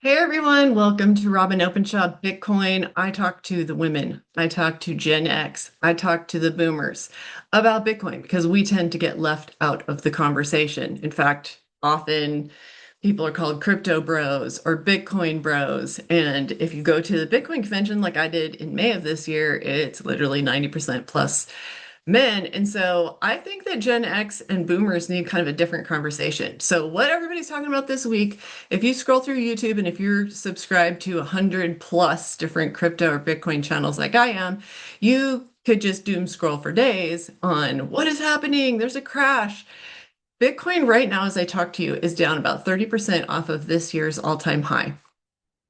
Hey everyone, welcome to Robyn Openshaw Bitcoin. I talk to the women, I talk to Gen X, I talk to the boomers about Bitcoin because we tend to get left out of the conversation. In fact, often people are called crypto bros or Bitcoin bros. And if you go to the Bitcoin convention like I did in May of this year, it's literally 90% plus men. And so I think that Gen X and boomers need kind of a different conversation. So what everybody's talking about this week, if you scroll through YouTube and if you're subscribed to 100 plus different crypto or Bitcoin channels like I am, you could just doom scroll for days on what is happening. There's a crash. Bitcoin right now, as I talk to you, is down about 30% off of this year's all-time high.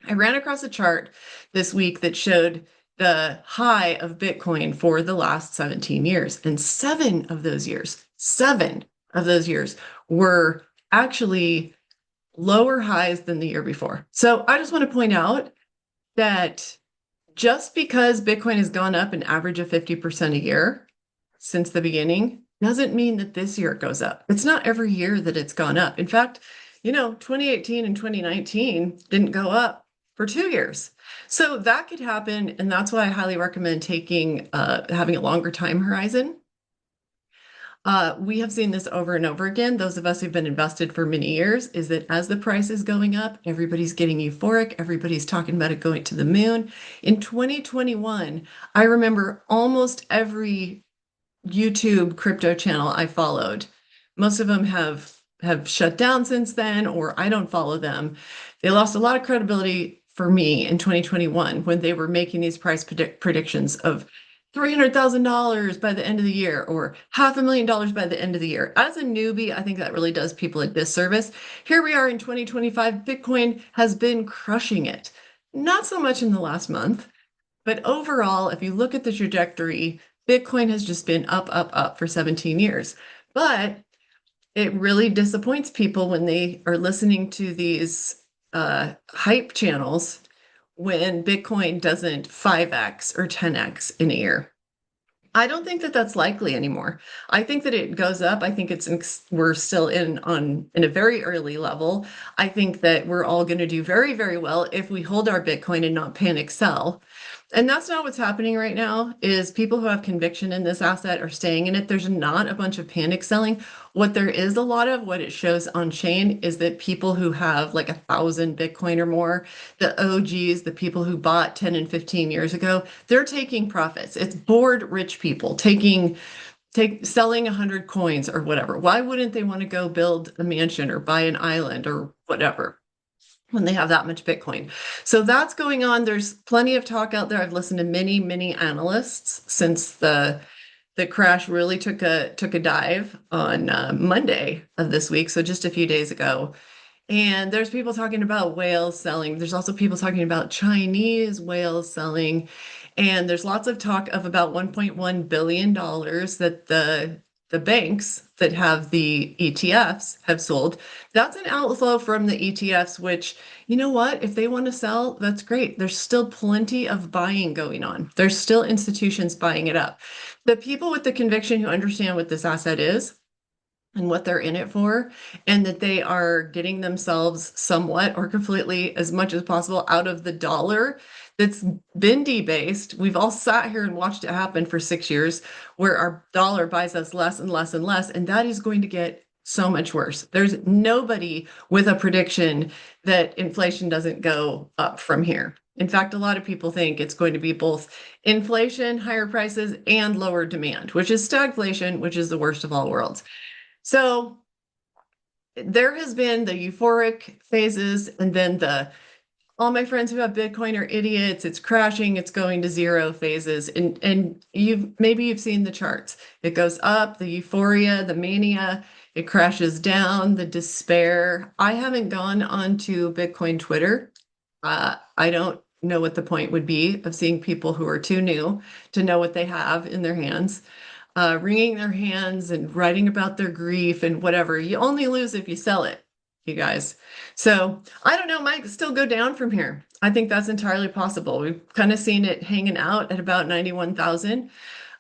I ran across a chart this week that showed the high of Bitcoin for the last 17 years. And seven of those years were actually lower highs than the year before. So I just want to point out that just because Bitcoin has gone up an average of 50% a year since the beginning doesn't mean that this year it goes up. It's not every year that it's gone up. In fact, 2018 and 2019 didn't go up for 2 years. So that could happen. And that's why I highly recommend having a longer time horizon. We have seen this over and over again. Those of us who've been invested for many years is that as the price is going up, everybody's getting euphoric. Everybody's talking about it going to the moon. In 2021, I remember almost every YouTube crypto channel I followed. Most of them have shut down since then, or I don't follow them. They lost a lot of credibility for me in 2021 when they were making these price predictions of $300,000 by the end of the year or $500,000 by the end of the year. As a newbie, I think that really does people a disservice. Here we are in 2025. Bitcoin has been crushing it. Not so much in the last month, but overall, if you look at the trajectory, Bitcoin has just been up, up, up for 17 years. But it really disappoints people when they are listening to these hype channels when Bitcoin doesn't 5x or 10x in a year. I don't think that that's likely anymore. I think that it goes up. I think we're still in a very early level. I think that we're all going to do very, very well if we hold our Bitcoin and not panic sell. And that's not what's happening right now, is people who have conviction in this asset are staying in it. There's not a bunch of panic selling. What there is a lot of, what it shows on chain is that people who have like 1,000 Bitcoin or more, the OGs, the people who bought 10 and 15 years ago, they're taking profits. It's bored rich people selling 100 coins or whatever. Why wouldn't they want to go build a mansion or buy an island or whatever when they have that much Bitcoin? So that's going on. There's plenty of talk out there. I've listened to many, many analysts since the crash really took a dive on Monday of this week, so just a few days ago. And there's people talking about whales selling. There's also people talking about Chinese whales selling. And there's lots of talk of about $1.1 billion that the banks that have the ETFs have sold. That's an outflow from the ETFs, which, you know what? If they want to sell, that's great. There's still plenty of buying going on. There's still institutions buying it up. The people with the conviction who understand what this asset is and what they're in it for, and that they are getting themselves somewhat or completely as much as possible out of the dollar that's been debased. We've all sat here and watched it happen for 6 years where our dollar buys us less and less and less, and that is going to get so much worse. There's nobody with a prediction that inflation doesn't go up from here. In fact, a lot of people think it's going to be both inflation, higher prices, and lower demand, which is stagflation, which is the worst of all worlds. So there has been the euphoric phases, and then all my friends who have Bitcoin are idiots. It's crashing, it's going to zero phases. And you've seen the charts. It goes up, the euphoria, the mania, it crashes down, the despair. I haven't gone onto Bitcoin Twitter. I don't know what the point would be of seeing people who are too new to know what they have in their hands, wringing their hands and writing about their grief and whatever. You only lose if you sell it, you guys. So I don't know, might still go down from here. I think that's entirely possible. We've kind of seen it hanging out at about 91,000.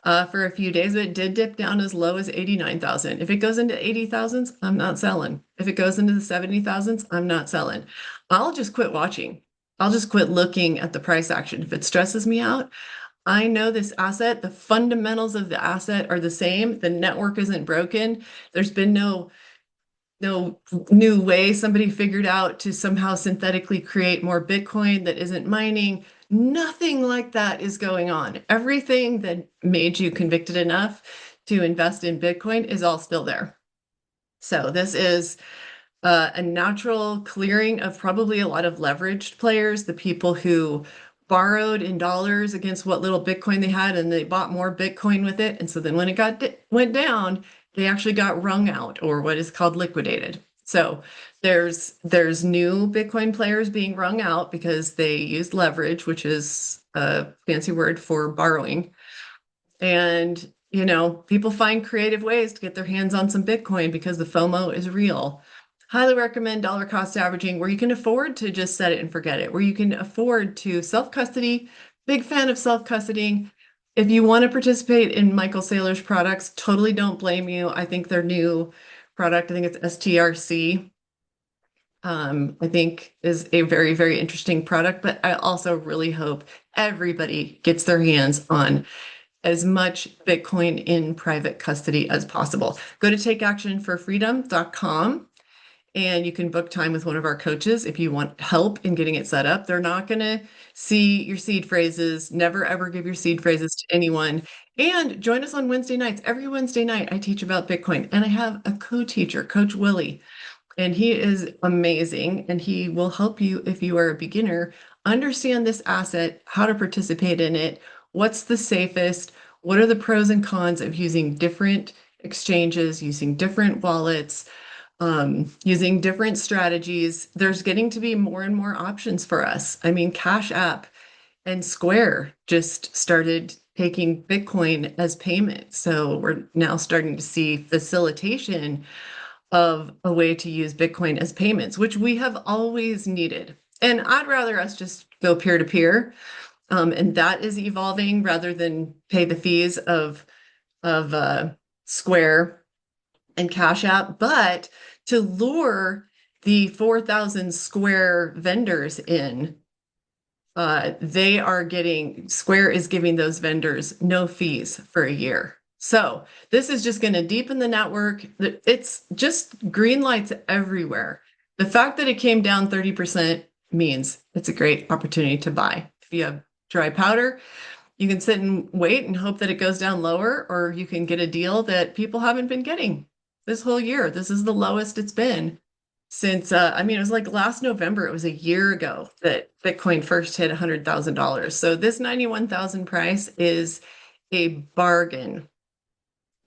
for a few days, but it did dip down as low as 89,000. If it goes into 80,000s, I'm not selling. If it goes into the 70,000s, I'm not selling. I'll just quit watching. I'll just quit looking at the price action. If it stresses me out, I know this asset, the fundamentals of the asset are the same. The network isn't broken. There's been no new way somebody figured out to somehow synthetically create more Bitcoin that isn't mining. Nothing like that is going on. Everything that made you convicted enough to invest in Bitcoin is all still there. So this is a natural clearing of probably a lot of leveraged players, the people who borrowed in dollars against what little Bitcoin they had, and they bought more Bitcoin with it. And so then when it went down, they actually got wrung out, or what is called liquidated. So there's new Bitcoin players being wrung out because they used leverage, which is a fancy word for borrowing. And people find creative ways to get their hands on some Bitcoin because the FOMO is real. Highly recommend dollar cost averaging where you can afford to just set it and forget it, where you can afford to self-custody. Big fan of self-custodying. If you want to participate in Michael Saylor's products, totally don't blame you. I think their new product, I think it's STRC, I think is a very, very interesting product. But I also really hope everybody gets their hands on as much Bitcoin in private custody as possible. Go to takeactionforfreedom.com and you can book time with one of our coaches if you want help in getting it set up. They're not going to see your seed phrases. Never, ever give your seed phrases to anyone. And join us on Wednesday nights. Every Wednesday night, I teach about Bitcoin. And I have a co-teacher, Coach Willie. And he is amazing. And he will help you if you are a beginner understand this asset, how to participate in it, what's the safest, what are the pros and cons of using different exchanges, using different wallets, using different strategies. There's getting to be more and more options for us. I mean, Cash App and Square just started taking Bitcoin as payment. So we're now starting to see facilitation of a way to use Bitcoin as payments, which we have always needed. And I'd rather us just go peer to peer. And that is evolving rather than pay the fees of Square and Cash App, but to lure the 4,000 Square vendors in, Square is giving those vendors no fees for a year. So this is just going to deepen the network. It's just green lights everywhere. The fact that it came down 30% means it's a great opportunity to buy. If you have dry powder, you can sit and wait and hope that it goes down lower, or you can get a deal that people haven't been getting this whole year. This is the lowest it's been since, it was like last November, it was a year ago that Bitcoin first hit $100,000. So this 91,000 price is a bargain.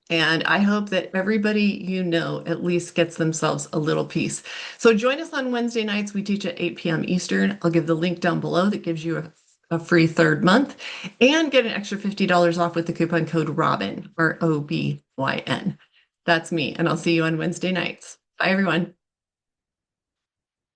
And I hope that everybody at least gets themselves a little piece. So join us on Wednesday nights. We teach at 8 p.m. Eastern. I'll give the link down below that gives you a free third month and get an extra $50 off with the coupon code Robyn, Robyn. That's me. And I'll see you on Wednesday nights. Bye, everyone.